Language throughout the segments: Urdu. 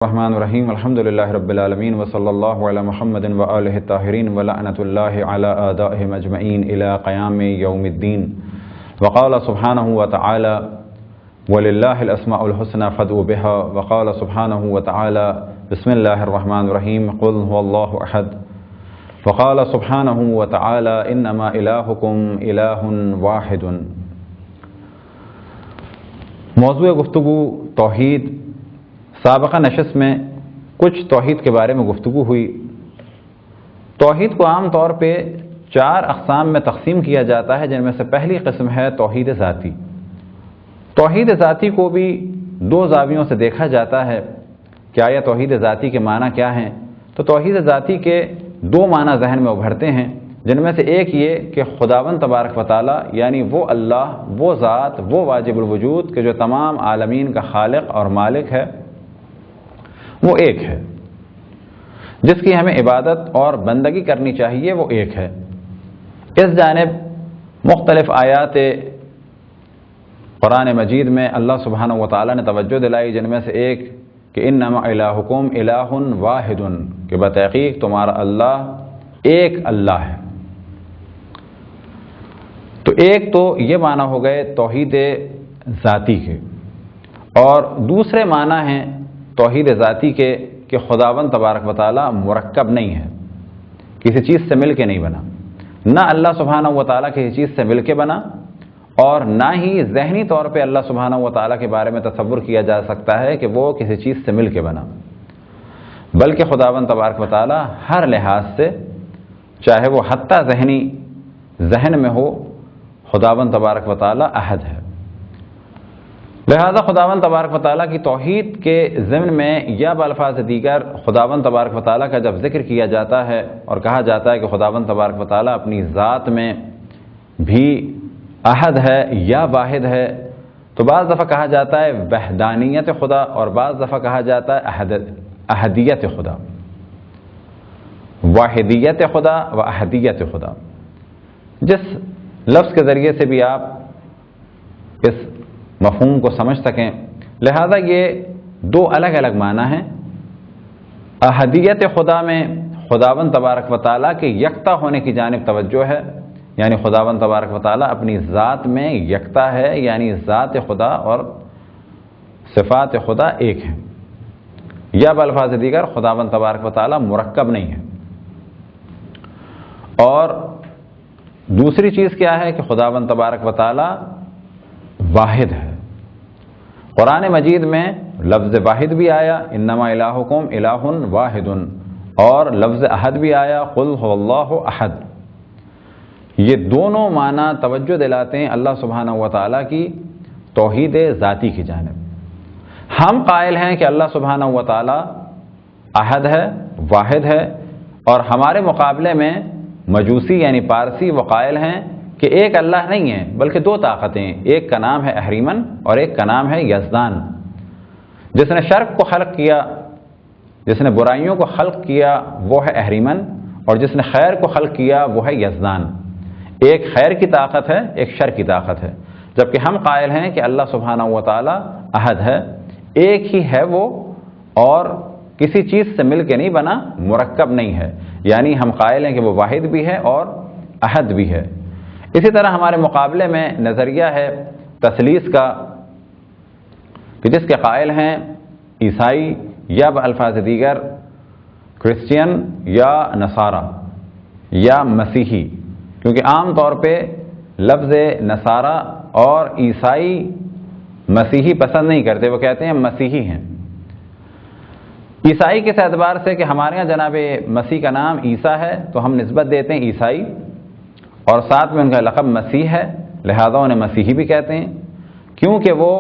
الرحمن الرحیم الحمد للہ رب العالمین وصلی اللہ علی محمد وآلہ الطاہرین ولعنۃ اللہ علی اعدائہم اجمعین الی قیام یوم الدین وقال سبحانہ وتعالی وللہ الاسماء الحسنى فادعوا بها وقال سبحانہ وتعالی بسم اللہ الرحمن الرحیم قل هو اللہ احد وقال سبحانہ وتعالی انما الہکم الہ واحد۔ موضوع گفتگو توحید۔ سابقہ نشست میں کچھ توحید کے بارے میں گفتگو ہوئی۔ توحید کو عام طور پہ 4 اقسام میں تقسیم کیا جاتا ہے، جن میں سے پہلی قسم ہے توحید ذاتی۔ توحید ذاتی کو بھی 2 زاویوں سے دیکھا جاتا ہے کہ آیا توحید ذاتی کے معنی کیا ہیں۔ تو توحید ذاتی کے 2 معنی ذہن میں ابھرتے ہیں، جن میں سے ایک یہ کہ خداوند تبارک و تعالی یعنی وہ اللہ، وہ ذات، وہ واجب الوجود کہ جو تمام عالمین کا خالق اور مالک ہے، وہ ایک ہے، جس کی ہمیں عبادت اور بندگی کرنی چاہیے، وہ ایک ہے۔ اس جانب مختلف آیات قرآن مجید میں اللہ سبحانہ و تعالیٰ نے توجہ دلائی، جن میں سے ایک کہ انما الہکم الہ واحد، کہ بتحقیق تمہارا اللہ ایک اللہ ہے۔ تو ایک تو یہ معنی ہو گئے توحید ذاتی کے، اور دوسرے معنی ہیں توحید ذاتی کے کہ خداوند تبارک و تعالی مرکب نہیں ہے، کسی چیز سے مل کے نہیں بنا۔ نہ اللہ سبحانہ و تعالیٰ کسی چیز سے مل کے بنا، اور نہ ہی ذہنی طور پہ اللہ سبحانہ و تعالیٰ کے بارے میں تصور کیا جا سکتا ہے کہ وہ کسی چیز سے مل کے بنا، بلکہ خداوند تبارک و تعالیٰ ہر لحاظ سے، چاہے وہ حتی ذہنی ذہن میں ہو، خداوند تبارک و تعالیٰ احد ہے۔ لہذا خداوند تبارک و تعالیٰ کی توحید کے ضمن میں یا بالفاظ دیگر خداوند تبارک و تعالیٰ کا جب ذکر کیا جاتا ہے اور کہا جاتا ہے کہ خداوند تبارک و تعالیٰ اپنی ذات میں بھی احد ہے یا واحد ہے، تو بعض دفعہ کہا جاتا ہے وحدانیت خدا، اور بعض دفعہ کہا جاتا ہے احدیت خدا، واحدیت خدا و احدیت خدا۔ جس لفظ کے ذریعے سے بھی آپ اس مفہوم کو سمجھ سکیں، لہذا یہ 2 الگ الگ معنی ہیں۔ احدیت خدا میں خداوند تبارک و تعالیٰ کے یکتا ہونے کی جانب توجہ ہے، یعنی خداوند تبارک و تعالیٰ اپنی ذات میں یکتا ہے، یعنی ذات خدا اور صفات خدا ایک ہیں، یا بالفاظ دیگر خداوند تبارک و تعالیٰ مرکب نہیں ہے۔ اور دوسری چیز کیا ہے کہ خداوند تبارک و تعالیٰ واحد ہے۔ قرآن مجید میں لفظ واحد بھی آیا، انما الہکم الہ واحد، اور لفظ احد بھی آیا، قل هو اللہ احد۔ یہ دونوں معنی توجہ دلاتے ہیں اللہ سبحانہ و تعالیٰ کی توحید ذاتی کی جانب۔ ہم قائل ہیں کہ اللہ سبحانہ و تعالیٰ احد ہے، واحد ہے، اور ہمارے مقابلے میں مجوسی یعنی پارسی وہ قائل ہیں کہ ایک اللہ نہیں ہے بلکہ 2 طاقتیں، ایک کا نام ہے اہریمن اور ایک کا نام ہے یزدان۔ جس نے شرک کو خلق کیا، جس نے برائیوں کو خلق کیا وہ ہے اہریمن، اور جس نے خیر کو خلق کیا وہ ہے یزدان۔ ایک خیر کی طاقت ہے، ایک شر کی طاقت ہے، جبکہ ہم قائل ہیں کہ اللہ سبحانہ و تعالی احد ہے، ایک ہی ہے وہ، اور کسی چیز سے مل کے نہیں بنا، مرکب نہیں ہے، یعنی ہم قائل ہیں کہ وہ واحد بھی ہے اور احد بھی ہے۔ اسی طرح ہمارے مقابلے میں نظریہ ہے تثلیث کا، کہ جس کے قائل ہیں عیسائی یا بالفاظ دیگر کرسچین یا نصارہ یا مسیحی، کیونکہ عام طور پہ لفظ نصارہ اور عیسائی مسیحی پسند نہیں کرتے، وہ کہتے ہیں مسیحی ہیں۔ عیسائی کس اعتبار سے کہ ہمارے یہاں جناب مسیح کا نام عیسیٰ ہے، تو ہم نسبت دیتے ہیں عیسائی، اور ساتھ میں ان کا لقب مسیح ہے، لہذا انہیں مسیحی بھی کہتے ہیں۔ کیونکہ وہ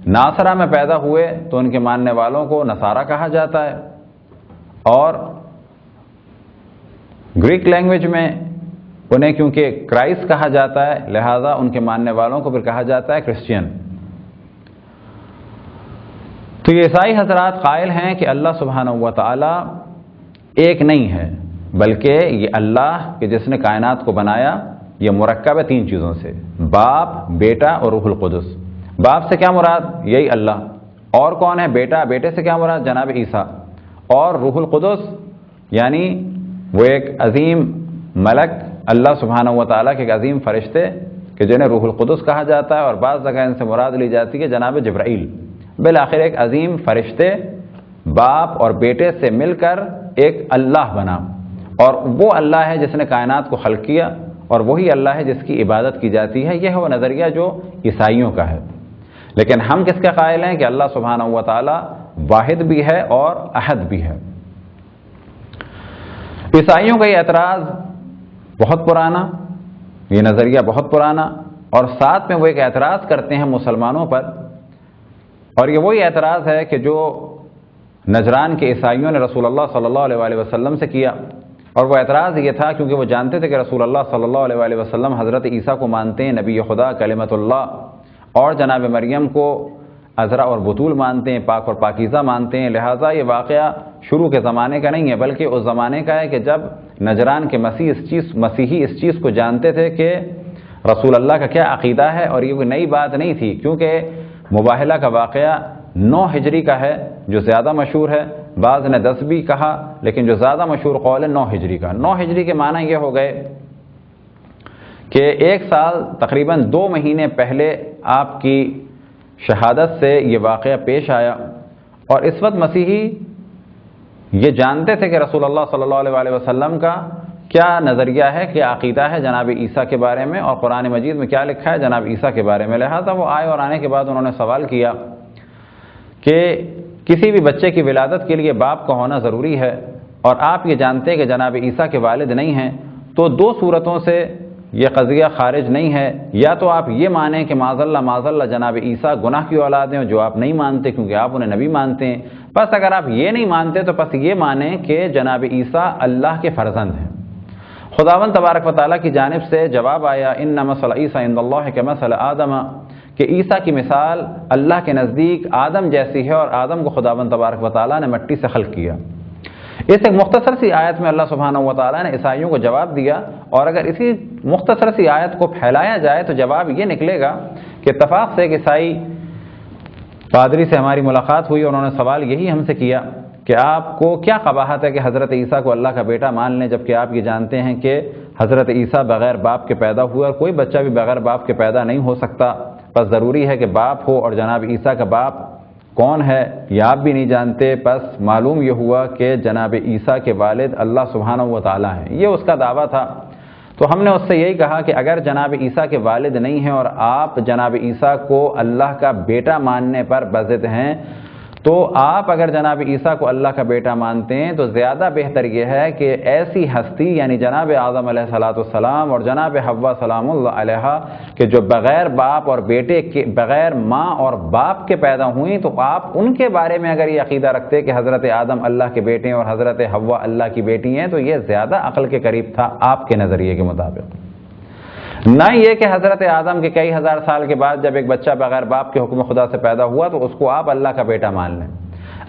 ناصرہ میں پیدا ہوئے تو ان کے ماننے والوں کو نصارہ کہا جاتا ہے، اور گریک لینگویج میں انہیں کیونکہ کرائسٹ کہا جاتا ہے، لہذا ان کے ماننے والوں کو پھر کہا جاتا ہے کرسچین۔ تو یہ عیسائی حضرات قائل ہیں کہ اللہ سبحانہ و تعالی ایک نہیں ہے، بلکہ یہ اللہ کہ جس نے کائنات کو بنایا یہ مرکب ہے 3 چیزوں سے، باپ، بیٹا اور روح القدس۔ باپ سے کیا مراد؟ یہی اللہ، اور کون ہے بیٹا؟ بیٹے سے کیا مراد؟ جناب عیسیٰ. اور روح القدس یعنی وہ ایک عظیم ملک، اللہ سبحانہ و تعالیٰ کے ایک عظیم فرشتے کہ جنہیں روح القدس کہا جاتا ہے، اور بعض جگہ ان سے مراد لی جاتی ہے جناب جبرائیل. بالآخر ایک عظیم فرشتے باپ اور بیٹے سے مل کر ایک اللہ بنا، اور وہ اللہ ہے جس نے کائنات کو خلق کیا، اور وہی اللہ ہے جس کی عبادت کی جاتی ہے. یہ ہے وہ نظریہ جو عیسائیوں کا ہے. لیکن ہم کس کے قائل ہیں کہ اللہ سبحانہ و تعالیٰ واحد بھی ہے اور احد بھی ہے. عیسائیوں کا یہ اعتراض بہت پرانا، یہ نظریہ بہت پرانا، اور ساتھ میں وہ ایک اعتراض کرتے ہیں مسلمانوں پر، اور یہ وہی اعتراض ہے کہ جو نجران کے عیسائیوں نے رسول اللہ صلی اللہ علیہ وسلم سے کیا. اور وہ اعتراض یہ تھا کیونکہ وہ جانتے تھے کہ رسول اللہ صلی اللہ علیہ وسلم حضرت عیسیٰ کو مانتے ہیں نبی خدا کلمت اللہ، اور جناب مریم کو عذرا اور بطول مانتے ہیں، پاک اور پاکیزہ مانتے ہیں. لہٰذا یہ واقعہ شروع کے زمانے کا نہیں ہے، بلکہ اس زمانے کا ہے کہ جب نجران کے مسیحی اس چیز کو جانتے تھے کہ رسول اللہ کا کیا عقیدہ ہے. اور یہ کوئی نئی بات نہیں تھی، کیونکہ مباہلہ کا واقعہ 9 ہجری کا ہے جو زیادہ مشہور ہے. بعض نے 10 بھی کہا، لیکن جو زیادہ مشہور قول ہے 9 ہجری کا. 9 ہجری کے معنی یہ ہو گئے کہ 1 سال تقریباً 2 مہینے پہلے آپ کی شہادت سے یہ واقعہ پیش آیا. اور اس وقت مسیحی یہ جانتے تھے کہ رسول اللہ صلی اللہ علیہ وسلم کا کیا نظریہ ہے، کیا عقیدہ ہے جناب عیسیٰ کے بارے میں، اور قرآن مجید میں کیا لکھا ہے جناب عیسیٰ کے بارے میں. لہٰذا وہ آئے، اور آنے کے بعد انہوں نے سوال کیا کہ کسی بھی بچے کی ولادت کے لیے باپ کا ہونا ضروری ہے، اور آپ یہ جانتے ہیں کہ جناب عیسیٰ کے والد نہیں ہیں، تو 2 صورتوں سے یہ قضیہ خارج نہیں ہے. یا تو آپ یہ مانیں کہ معاذ اللہ جناب عیسیٰ گناہ کی اولاد ہیں، جو آپ نہیں مانتے کیونکہ آپ انہیں نبی مانتے ہیں. بس اگر آپ یہ نہیں مانتے تو بس یہ مانیں کہ جناب عیسیٰ اللہ کے فرزند ہیں. خداوند تبارک و تعالیٰ کی جانب سے جواب آیا ان مثل عیسیٰ عند اللہ کمثل آدم، کہ عیسیٰ کی مثال اللہ کے نزدیک آدم جیسی ہے، اور آدم کو خداوند تبارک و تعالیٰ نے مٹی سے خلق کیا. اس ایک مختصر سی آیت میں اللہ سبحانہ و تعالیٰ نے عیسائیوں کو جواب دیا. اور اگر اسی مختصر سی آیت کو پھیلایا جائے تو جواب یہ نکلے گا کہ اتفاق سے ایک عیسائی پادری سے ہماری ملاقات ہوئی، اور انہوں نے سوال یہی ہم سے کیا کہ آپ کو کیا قباحت ہے کہ حضرت عیسیٰ کو اللہ کا بیٹا مان لیں، جبکہ آپ یہ جانتے ہیں کہ حضرت عیسیٰ بغیر باپ کے پیدا ہوئے، اور کوئی بچہ بھی بغیر باپ کے پیدا نہیں ہو سکتا. بس ضروری ہے کہ باپ ہو، اور جناب عیسیٰ کا باپ کون ہے یہ آپ بھی نہیں جانتے. بس معلوم یہ ہوا کہ جناب عیسیٰ کے والد اللہ سبحانہ و تعالیٰ ہیں، یہ اس کا دعویٰ تھا. تو ہم نے اس سے یہی کہا کہ اگر جناب عیسیٰ کے والد نہیں ہیں اور آپ جناب عیسیٰ کو اللہ کا بیٹا ماننے پر بضد ہیں، تو آپ اگر جناب عیسیٰ کو اللہ کا بیٹا مانتے ہیں تو زیادہ بہتر یہ ہے کہ ایسی ہستی یعنی جناب آدم علیہ الصلوۃ والسلام اور جناب حوا سلام اللہ علیہا کہ جو بغیر باپ اور بیٹے کے، بغیر ماں اور باپ کے پیدا ہوئیں، تو آپ ان کے بارے میں اگر یہ عقیدہ رکھتے کہ حضرت آدم اللہ کے بیٹے ہیں اور حضرت حوا اللہ کی بیٹی ہیں، تو یہ زیادہ عقل کے قریب تھا آپ کے نظریے کے مطابق. نہ یہ کہ حضرت آدم کے کئی ہزار سال کے بعد جب ایک بچہ بغیر باپ کے حکم خدا سے پیدا ہوا تو اس کو آپ اللہ کا بیٹا مان لیں.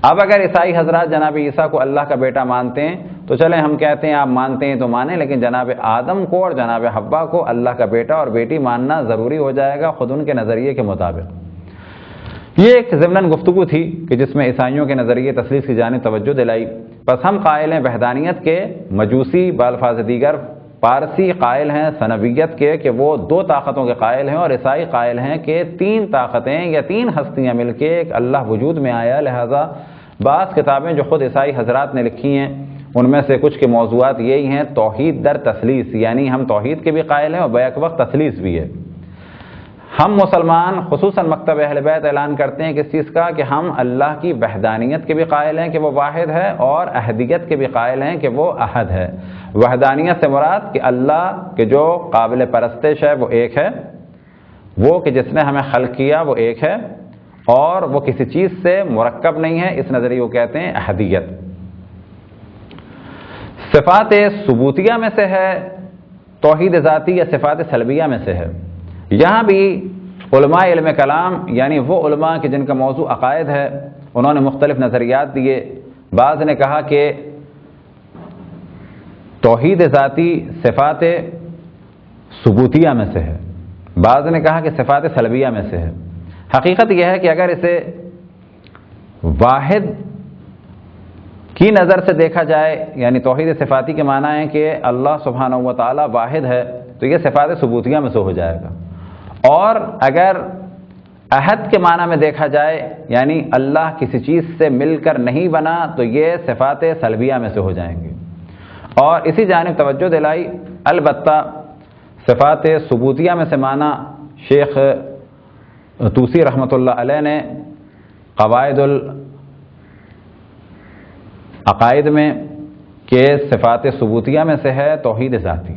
اب اگر عیسائی حضرات جناب عیسیٰ کو اللہ کا بیٹا مانتے ہیں تو چلیں ہم کہتے ہیں آپ مانتے ہیں تو مانیں، لیکن جناب آدم کو اور جناب حوا کو اللہ کا بیٹا اور بیٹی ماننا ضروری ہو جائے گا خود ان کے نظریے کے مطابق. یہ ایک ضمناً گفتگو تھی کہ جس میں عیسائیوں کے نظریے تثلیث کی جانب توجہ دلائی. بس ہم قائل ہیں وحدانیت کے، مجوسی بالفاظ دیگر پارسی قائل ہیں سنویت کے کہ وہ 2 طاقتوں کے قائل ہیں، اور عیسائی قائل ہیں کہ 3 طاقتیں یا 3 ہستیاں مل کے ایک اللہ وجود میں آیا. لہذا بعض کتابیں جو خود عیسائی حضرات نے لکھی ہیں ان میں سے کچھ کے موضوعات یہی ہیں توحید در تثلیث، یعنی ہم توحید کے بھی قائل ہیں اور بیک وقت تثلیث بھی ہے. ہم مسلمان خصوصاً مکتب اہل بیت اعلان کرتے ہیں کس چیز کا کہ ہم اللہ کی وحدانیت کے بھی قائل ہیں کہ وہ واحد ہے، اور احدیت کے بھی قائل ہیں کہ وہ احد ہے. وحدانیت سے مراد کہ اللہ کے جو قابل پرستش ہے وہ ایک ہے، وہ کہ جس نے ہمیں خلق کیا وہ ایک ہے، اور وہ کسی چیز سے مرکب نہیں ہے. اس نظریے کو کہتے ہیں احدیت. صفات ثبوتیہ میں سے ہے، توحید ذاتی یا صفات سلبیہ میں سے ہے. یہاں بھی علماء علم کلام یعنی وہ علماء کہ جن کا موضوع عقائد ہے انہوں نے مختلف نظریات دیے. بعض نے کہا کہ توحید ذاتی صفات ثبوتیہ میں سے ہے، بعض نے کہا کہ صفات سلبیہ میں سے ہے. حقیقت یہ ہے کہ اگر اسے واحد کی نظر سے دیکھا جائے، یعنی توحید صفاتی کے معنی ہے کہ اللہ سبحانہ و تعالیٰ واحد ہے، تو یہ صفات ثبوتیہ میں سے ہو جائے گا. اور اگر احد کے معنی میں دیکھا جائے، یعنی اللہ کسی چیز سے مل کر نہیں بنا، تو یہ صفات سلبیہ میں سے ہو جائیں گی. اور اسی جانب توجہ دلائی. البتہ صفات ثبوتیہ میں سے معنی شیخ طوسی رحمۃ اللہ علیہ نے قواعد العقائد میں کہ صفات ثبوتیہ میں سے ہے توحید ذاتی.